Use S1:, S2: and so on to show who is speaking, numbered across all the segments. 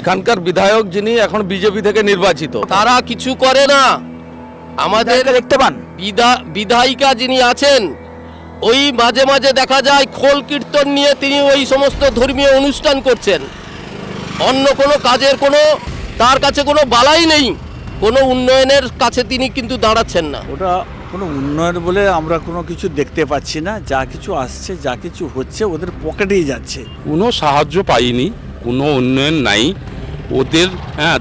S1: এখানকার বিধায়ক যিনি এখন বিজেপি থেকে নির্বাচিত,
S2: তারা কিছু করে না। আমাদের
S3: দেখতে পান
S2: বিধায়িকা যিনি আছেন, ওই মাঝে মাঝে দেখা যায় খোল কীর্তন নিয়ে তিনি ওই সমস্ত ধর্মীয় অনুষ্ঠান করছেন। অন্য কোনো কাজের কোনো তার কাছে কোনো বালাই নেই, কোনো উন্নয়নের কাছে তিনি কিন্তু দাঁড়াচ্ছেন না।
S4: ওটা কোনো উন্নয়ন বলে আমরা কোনো কিছু দেখতে পাচ্ছি না। যা কিছু আসছে, যা কিছু হচ্ছে ওদের পকেটেই যাচ্ছে।
S5: কোনো সাহায্য পাইনি, কোনো উন্নয়ন নাই ওদের।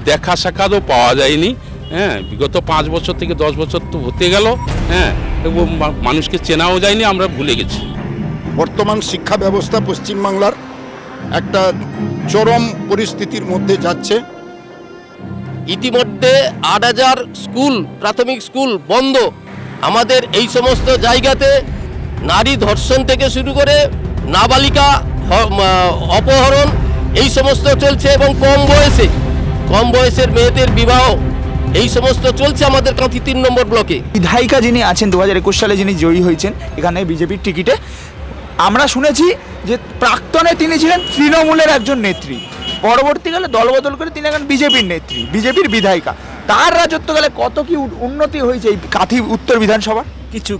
S5: দেখা সাক্ষাৎও পাওয়া যায়নি। বিগত 5 বছর থেকে 10 বছর তো হতে গেল। এবং মানুষকে চেনাও যায়নি, আমরা ভুলে গেছি।
S6: বর্তমান শিক্ষা ব্যবস্থা পশ্চিমবাংলার একটা চরম পরিস্থিতির মধ্যে যাচ্ছে।
S2: ইতিমধ্যে 8000 স্কুল, প্রাথমিক স্কুল বন্ধ। আমাদের এই সমস্ত জায়গাতে নারী ধর্ষণ থেকে শুরু করে নাবালিকা অপহরণ এই সমস্ত চলছে, এবং কম বয়সের মেয়েদের বিবাহ এই সমস্ত চলছে আমাদের কাঁথি 3 নম্বর ব্লকে।
S3: বিধায়িকা যিনি আছেন 2021 সালে যিনি জয়ী হয়েছেন এখানে বিজেপির টিকিটে, আমরা শুনেছি যে প্রাক্তনে তিনি ছিলেন তৃণমূলের একজন নেত্রী, পরবর্তীকালে দলবদল করে তিনি এখন বিজেপির নেত্রী, বিজেপির বিধায়িকা। তার রাজত্বকালে কত কি উন্নতি হয়েছে এই কাঁথি উত্তর বিধানসভা?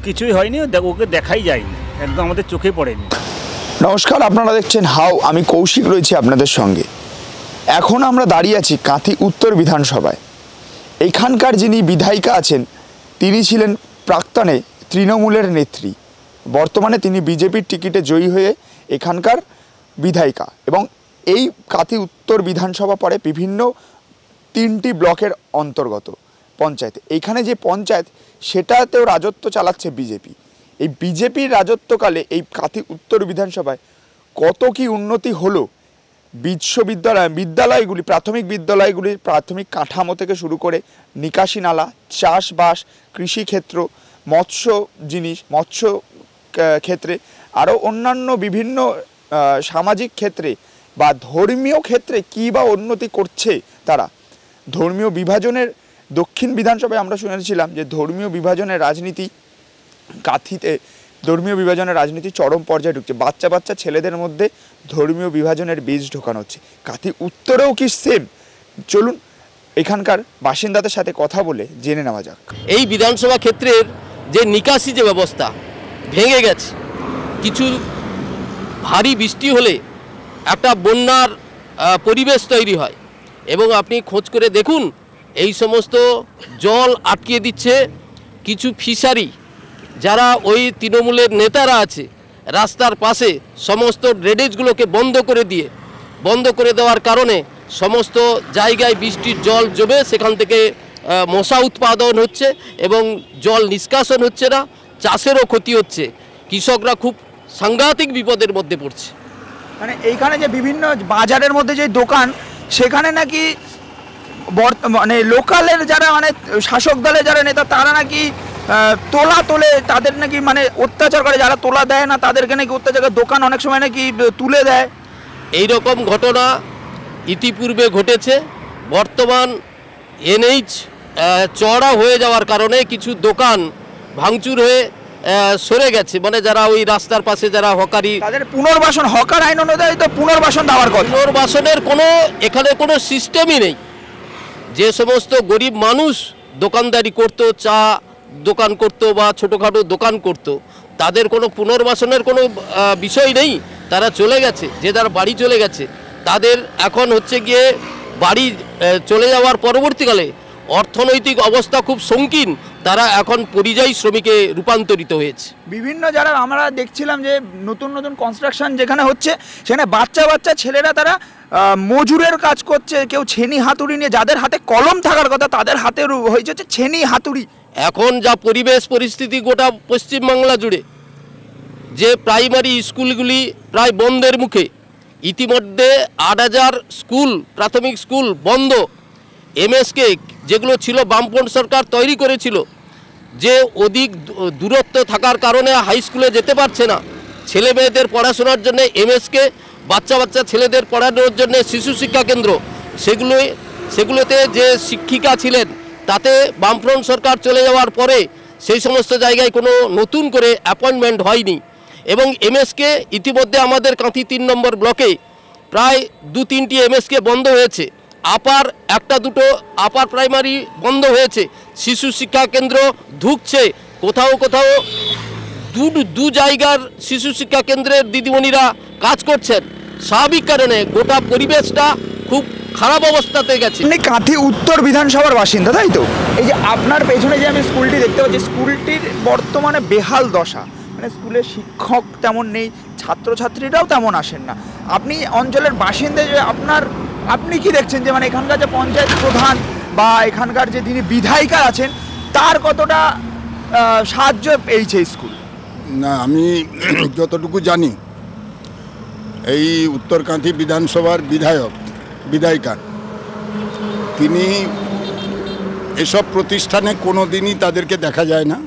S4: কিছুই হয়নি, ওকে দেখাই যায়নি, একদম আমাদের চোখে পড়েনি।
S3: নমস্কার, আপনারা দেখছেন হাউ, আমি কৌশিক রয়েছি আপনাদের সঙ্গে। এখন আমরা দাঁড়িয়ে আছি কাঁথি উত্তর বিধানসভায়। এইখানকার যিনি বিধায়িকা আছেন তিনি ছিলেন প্রাক্তনে তৃণমূলের নেত্রী, বর্তমানে তিনি বিজেপির টিকিটে জয়ী হয়ে এখানকার বিধায়িকা। এবং এই কাঁথি উত্তর বিধানসভা পড়ে বিভিন্ন 3টি ব্লকের অন্তর্গত পঞ্চায়েত। এইখানে যে পঞ্চায়েত সেটাতেও রাজত্ব চালাচ্ছে বিজেপি। এই বিজেপির রাজত্বকালে এই কাঁথি উত্তর বিধানসভায় কত কি উন্নতি হলো, বিদ্যালয়গুলি, প্রাথমিক বিদ্যালয়গুলির প্রাথমিক কাঠামো থেকে শুরু করে নিকাশি নালা, চাষবাস, কৃষিক্ষেত্র, মৎস্য ক্ষেত্রে, আরও অন্যান্য বিভিন্ন সামাজিক ক্ষেত্রে বা ধর্মীয় ক্ষেত্রে কী বা উন্নতি করছে তারা। ধর্মীয় বিভাজনের দক্ষিণ বিধানসভায় আমরা শুনেছিলাম যে ধর্মীয় বিভাজনের রাজনীতি কাঁথিতে, ধর্মীয় বিভাজনের রাজনীতি চরম পর্যায়ে ঢুকছে। বাচ্চা ছেলেদের মধ্যে ধর্মীয় বিভাজনের বীজ ঢোকানো হচ্ছে। কাঁথি উত্তরেও কি সেম? চলুন এখানকার বাসিন্দাদের সাথে কথা বলে জেনে নেওয়া যাক।
S2: এই বিধানসভা ক্ষেত্রের যে নিকাশি যে ব্যবস্থা ভেঙে গেছে, কিছু ভারী বৃষ্টি হলে একটা বন্যার পরিবেশ তৈরি হয়, এবং আপনি খোঁজ করে দেখুন এই সমস্ত জল আটকিয়ে দিচ্ছে কিছু ফিশারি। যারা ওই তৃণমূলের নেতারা আছে রাস্তার পাশে সমস্ত ড্রেনেজগুলোকে বন্ধ করে দেওয়ার কারণে সমস্ত জায়গায় বৃষ্টির জল জমে সেখান থেকে মশা উৎপাদন হচ্ছে এবং জল নিষ্কাশন হচ্ছে না, চাষেরও ক্ষতি হচ্ছে, কৃষকরা খুব সাংঘাতিক বিপদের মধ্যে পড়ছে।
S3: মানে এইখানে যে বিভিন্ন বাজারের মধ্যে যে দোকান, সেখানে নাকি মানে লোকালের যারা মানে শাসক দলের যারা নেতা তারা নাকি তোলা তোলে, তাদের নাকি মানে অত্যাচার করে, যারা তোলা দেয় না তাদেরকে নাকি অত্যাচার করে, দোকান অনেক সময় নাকি তুলে দেয়।
S2: এই রকম ঘটনা ইতিপূর্বে ঘটেছে। বর্তমান NH চড়া হয়ে যাওয়ার কারণে কিছু দোকান ভাঙচুর হয়ে সরে গেছে, মানে যারা ওই রাস্তার পাশে যারা হকারি,
S3: তাদের পুনর্বাসন, হকার আইন অনুযায়ী তো পুনর্বাসন দেওয়ার কথা।
S2: পুনর্বাসনের এখানে কোনো সিস্টেমই নেই। যে সমস্ত গরিব মানুষ দোকানদারি করতো, চা দোকান করতো বা ছোটোখাটো দোকান করতো, তাদের কোনো পুনর্বাসনের কোনো বিষয় নেই। তারা চলে গেছে, যে যার বাড়ি চলে গেছে। তাদের এখন হচ্ছে গিয়ে বাড়ি চলে যাওয়ার পরবর্তীকালে অর্থনৈতিক অবস্থা খুব সংকীর্ণ, তারা এখন পরিযায়ী শ্রমিকে রূপান্তরিত হয়েছে।
S3: বিভিন্ন যারা আমরা দেখছিলাম যে নতুন কনস্ট্রাকশন যেখানে হচ্ছে সেখানে বাচ্চা ছেলেরা তারা মজুরের কাজ করছে, কেউ ছেনি হাতুড়ি নিয়ে, যাদের হাতে কলম থাকার কথা তাদের হাতে হয়েছে ছেনি হাতুড়ি।
S2: এখন যা পরিস্থিতি গোটা পশ্চিমবাংলা জুড়ে, যে প্রাইমারি স্কুলগুলি প্রায় বন্ধের মুখে, ইতিমধ্যে 8000 স্কুল, প্রাথমিক স্কুল বন্ধ। MSK যেগুলো ছিল বামপন্থী সরকার তৈরি করেছিল, যে অধিক দূরত্ব থাকার কারণে হাই স্কুলে যেতে পারছে না, ছেলে মেয়েদের পড়াশোনার জন্য MSK, বাচ্চা ছেলেদের পড়ানোর জন্য শিশু শিক্ষা কেন্দ্র, সেগুলোতে যে শিক্ষিকা ছিলেন তাতে বামফ্রন্ট সরকার চলে যাওয়ার পরে সেই সমস্ত জায়গায় কোনো নতুন করে অ্যাপয়েন্টমেন্ট হয়নি। এবং MSK ইতিমধ্যে আমাদের কাঁথি 3 নম্বর ব্লকে প্রায় 2-3টি MSK বন্ধ হয়েছে, আপার একটা দুটো আপার প্রাইমারি বন্ধ হয়েছে, শিশু শিক্ষা কেন্দ্র ঢুকছে, কোথাও কোথাও দু জায়গার শিশু শিক্ষা কেন্দ্রের দিদিমণিরা কাজ করছেন। স্বাভাবিক কারণে গোটা পরিবেশটা খুব খারাপ অবস্থাতে গেছে।
S3: আপনি কাঁথি উত্তর বিধানসভার বাসিন্দা, তাই তো? এই যে আপনার পেছনে যে আমি স্কুলটি দেখতে পাচ্ছি, স্কুলটির বর্তমানে বেহাল দশা, মানে স্কুলে শিক্ষক তেমন নেই, ছাত্রছাত্রীরাও তেমন আসেন না। আপনি অঞ্চলের বাসিন্দা, যে আপনি কি দেখছেন যে মানে এখানকার যে পঞ্চায়েত প্রধান বা এখানকার যে যিনি বিধায়িকা আছেন তার কতটা সাহায্য পেয়েছে স্কুল?
S6: না, আমি যতটুকু জানি এই উত্তরকান্থি বিধানসভার বিধায়িকা তিনি এসব প্রতিষ্ঠানে কোনো দিনই তাদেরকে দেখা যায় না।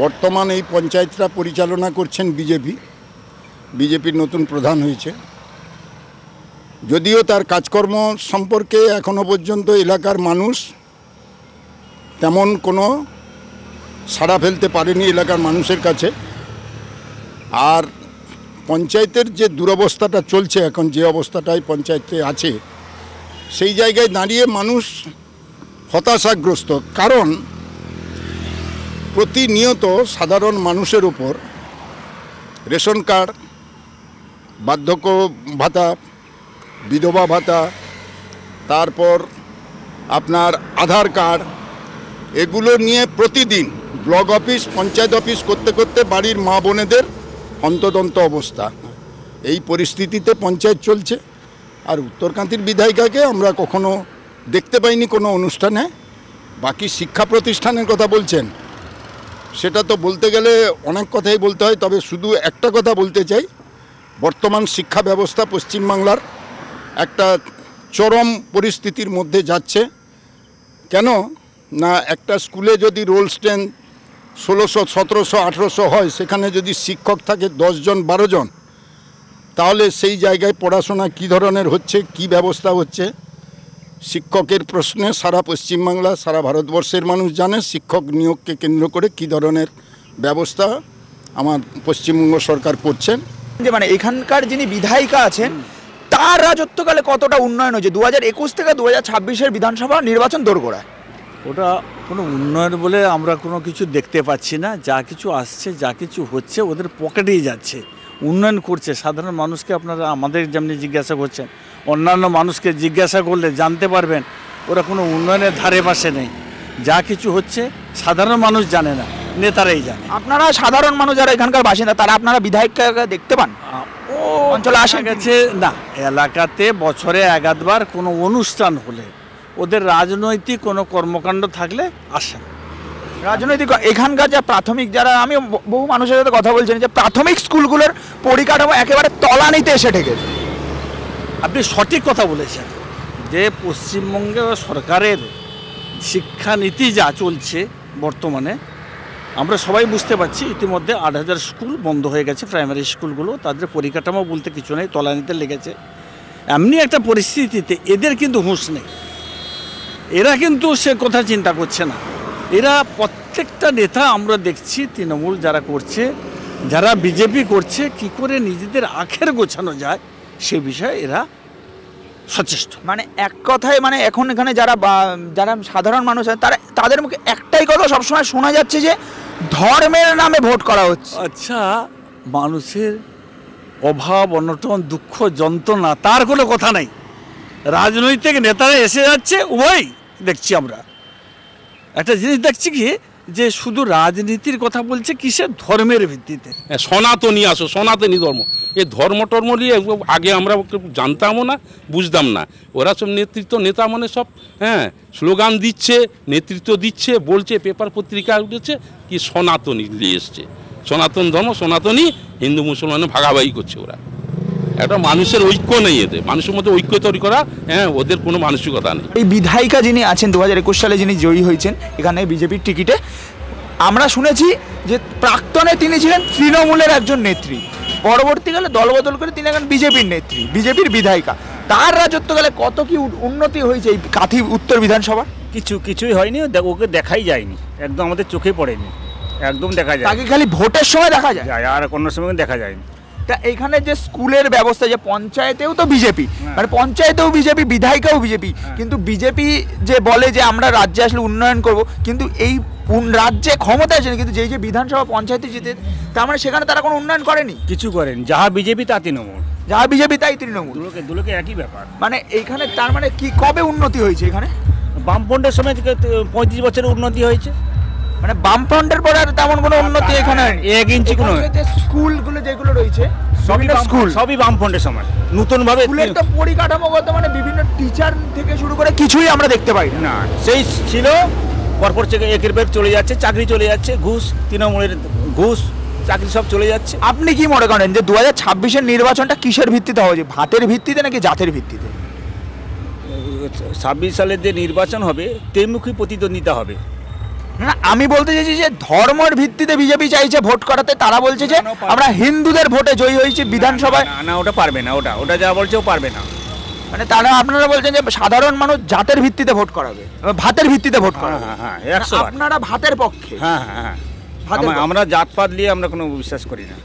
S6: বর্তমান এই পঞ্চায়েতটা পরিচালনা করছেন বিজেপির নতুন প্রধান হয়েছে। যদিও তার কাজকর্ম সম্পর্কে এখনো পর্যন্ত এলাকার মানুষ তেমন কোনো সাড়া ফেলতে পারেনি এলাকার মানুষের কাছে। আর পঞ্চায়েতের যে দুরবস্থাটা চলছে এখন, যে অবস্থাটাই পঞ্চায়েতে আছে, সেই জায়গায় দাঁড়িয়ে মানুষ হতাশাগ্রস্ত। কারণ প্রতিনিয়ত সাধারণ মানুষের উপর রেশন কার্ড, বার্ধক্য ভাতা, বিধবা ভাতা, তারপর আপনার আধার কার্ড, এগুলো নিয়ে প্রতিদিন ব্লক অফিস, পঞ্চায়েত অফিস করতে করতে বাড়ির মা বোনেদের হন্তদন্ত অবস্থা। এই পরিস্থিতিতে পঞ্চায়েত চলছে। আর উত্তরকান্থির বিধায়িকাকে আমরা কখনো দেখতে পাইনি কোনো অনুষ্ঠানে। বাকি শিক্ষা প্রতিষ্ঠানের কথা বলছেন, সেটা তো বলতে গেলে অনেক কথাই বলতে হয়, তবে শুধু একটা কথা বলতে চাই, বর্তমান শিক্ষা ব্যবস্থা পশ্চিমবাংলার একটা চরম পরিস্থিতির মধ্যে যাচ্ছে। কেন না, একটা স্কুলে যদি রোল স্ট্রেন্থ 1600, 1700, 1800 হয়, সেখানে যদি শিক্ষক থাকে 10 জন 12 জন, তাহলে সেই জায়গায় পড়াশোনা কী ধরনের হচ্ছে, কি ব্যবস্থা হচ্ছে। শিক্ষকের প্রশ্নে সারা পশ্চিমবাংলা, সারা ভারতবর্ষের মানুষ জানে শিক্ষক নিয়োগকে কেন্দ্র করে কী ধরনের ব্যবস্থা আমার পশ্চিমবঙ্গ সরকার করছেন।
S3: যে মানে এখানকার যিনি বিধায়িকা আছেন তার রাজত্বকালে কতটা উন্নয়ন হয়েছে? 2021 থেকে 2026-এর বিধানসভা নির্বাচন দোরগোড়ায়।
S4: ওটা কোনো উন্নয়ন বলে আমরা কোনো কিছু দেখতে পাচ্ছি না। যা কিছু আসছে, যা কিছু হচ্ছে, ওদের পকেটেই যাচ্ছে। উন্নয়ন করছে সাধারণ মানুষকে, আপনারা আমাদের যেমনি জিজ্ঞাসা করছেন, অন্যান্য মানুষকে জিজ্ঞাসা করলে জানতে পারবেন ওরা কোনো উন্নয়নের ধারে পাশে নেই। যা কিছু হচ্ছে সাধারণ মানুষ জানে না, নেতারাই জানে।
S3: আপনারা সাধারণ মানুষ যারা এখানকার বাসিন্দা, তারা আপনারা বিধায়িকাকে দেখতে পান?
S4: ও
S3: অঞ্চলে আসা
S4: গেছে না, এলাকাতে বছরে এক আধবার কোনো অনুষ্ঠান হলে, ওদের রাজনৈতিক কোনো কর্মকাণ্ড থাকলে আসেন।
S3: রাজনৈতিক এখানকার যা প্রাথমিক, যারা আমি বহু মানুষের সাথে কথা বলছেন, যে প্রাথমিক স্কুলগুলোর পরিকাঠামো একেবারে তলানিতে এসে ঠেকেছে।
S4: আপনি সঠিক কথা বলেছেন যে পশ্চিমবঙ্গে সরকারের শিক্ষানীতি যা চলছে বর্তমানে, আমরা সবাই বুঝতে পারছি। ইতিমধ্যে 8000 স্কুল বন্ধ হয়ে গেছে, প্রাইমারি স্কুলগুলো, তাদের পরিকাঠামো বলতে কিছু নেই, তলানিতে লেগেছে। এমনি একটা পরিস্থিতিতে এদের কিন্তু হুঁশ নেই, এরা কিন্তু সে কথা চিন্তা করছে না। এরা প্রত্যেকটা নেতা আমরা দেখছি, তৃণমূল যারা করছে, যারা বিজেপি করছে, কি করে নিজেদের আখের গোছানো যায় সে বিষয়ে এরা সচেষ্ট।
S3: মানে এক কথায়, মানে এখন এখানে যারা সাধারণ মানুষ আছে, তাদের মুখে একটাই কথা সবসময় শোনা যাচ্ছে, যে ধর্মের নামে ভোট করা হচ্ছে।
S4: আচ্ছা, মানুষের অভাব, অনটন, দুঃখ, যন্ত্রণা, তার কোনো কথা নাই। রাজনৈতিক নেতারা এসে যাচ্ছে, উভয় দেখছি আমরা। একটা জিনিস দেখছি কি, যে শুধু রাজনীতির কথা বলছে কিসের, ধর্মের ভিত্তিতে।
S5: সনাতনী আসো, সনাতনী ধর্ম, এই ধর্ম টর্ম নিয়ে আগে আমরা জানতামও না, বুঝতাম না। ওরা সব নেতা মানে সব স্লোগান দিচ্ছে, নেতৃত্ব দিচ্ছে, বলছে, পেপার পত্রিকা উঠেছে কি সনাতনী নিয়ে এসছে, সনাতন ধর্ম, সনাতনী, হিন্দু মুসলমানের ভাগাভাগি করছে ওরা। একটা মানুষের ঐক্য নেই, এদের মানুষের মধ্যে ঐক্য তৈরি করা, ওদের কোনো মানসিকতা নেই।
S3: এই বিধায়িকা যিনি আছেন 2021 সালে যিনি জয়ী হয়েছেন এখানে বিজেপির টিকিটে, আমরা শুনেছি যে প্রাক্তনে তিনি ছিলেন তৃণমূলের একজন নেত্রী, পরবর্তীকালে দলবদল করে তিনি এখন বিজেপির নেত্রী, বিজেপির বিধায়িকা। তার রাজত্বকালে কত কি উন্নতি হয়েছে এই কাঁথি উত্তর বিধানসভার?
S7: কিছুই হয়নি, ওকে দেখাই যায়নি, একদম আমাদের চোখে পড়েনি, একদম দেখা যায়।
S3: তাকে খালি ভোটের সময় দেখা যায়,
S7: আর কোনো সময় দেখা যায়নি।
S3: তা এইখানে যে স্কুলের ব্যবস্থা, যে পঞ্চায়েতেও তো বিজেপি, মানে পঞ্চায়েতেও বিজেপি, বিধায়িকাও বিজেপি, কিন্তু বিজেপি যে বলে যে আমরা রাজ্যে আসলে উন্নয়ন করব, কিন্তু এই রাজ্যে ক্ষমতা আছে কিন্তু যেই যে বিধানসভা পঞ্চায়েতে জিতে, তার মানে সেখানে তারা কোনো উন্নয়ন করেনি,
S7: কিছু করেন, যাহা বিজেপি তা তৃণমূল,
S3: যাহা বিজেপি তাই তৃণমূল,
S7: দুলোকে একই ব্যাপার।
S3: মানে এইখানে তার মানে কি কবে উন্নতি হয়েছে এখানে?
S7: বামফ্রন্টের সময় থেকে 35 বছরের উন্নতি হয়েছে।
S3: মানে বামফ্রন্টের পর আর তেমন কোনো উন্নতি এখানে হয়নি।
S7: 1 ইঞ্চি কোনো
S3: স্কুলগুলো যেগুলো রয়েছে
S7: সবই বামফ্রন্টের সময়, নতুন ভাবে
S3: স্কুলের তো পরিকাঠামোগত মানে বিভিন্ন টিচার থেকে শুরু করে কিছুই আমরা দেখতে পাই না।
S7: না, সেই ছিল পরপর থেকে একের বের চলে যাচ্ছে, চাকরি চলে যাচ্ছে, ঘুষ, তৃণমূলের ঘুষ, চাকরি সব চলে যাচ্ছে।
S3: আপনি কি মনে করেন যে 2026-এর নির্বাচনটা কিসের ভিত্তিতে হবে, ভাতের ভিত্তিতে নাকি জাতের ভিত্তিতে?
S7: 26 সালের যে নির্বাচন হবে তেমুখী প্রতিদ্বন্দ্বিতা হবে।
S3: না, আমি বলতে চাইছি যে ধর্মের ভিত্তিতে বিজেপি চাইছে ভোট করাতে, তারা বলছে যে আমরা হিন্দুদের ভোটে জয়ী হয়েছি বিধানসভায়।
S7: না, ওটা পারবে না, ওটা যা বলছে ও পারবে না।
S3: মানে তারা আপনারা বলছেন যে সাধারণ মানুষ জাতের ভিত্তিতে ভোট করাবে, ভাতের ভিত্তিতে ভোট করাবে।
S7: হ্যাঁ, 100
S3: আপনারা ভাতের পক্ষে?
S7: হ্যাঁ, আমরা জাতপাত নিয়ে আমরা কোনো বিশ্বাস করি না।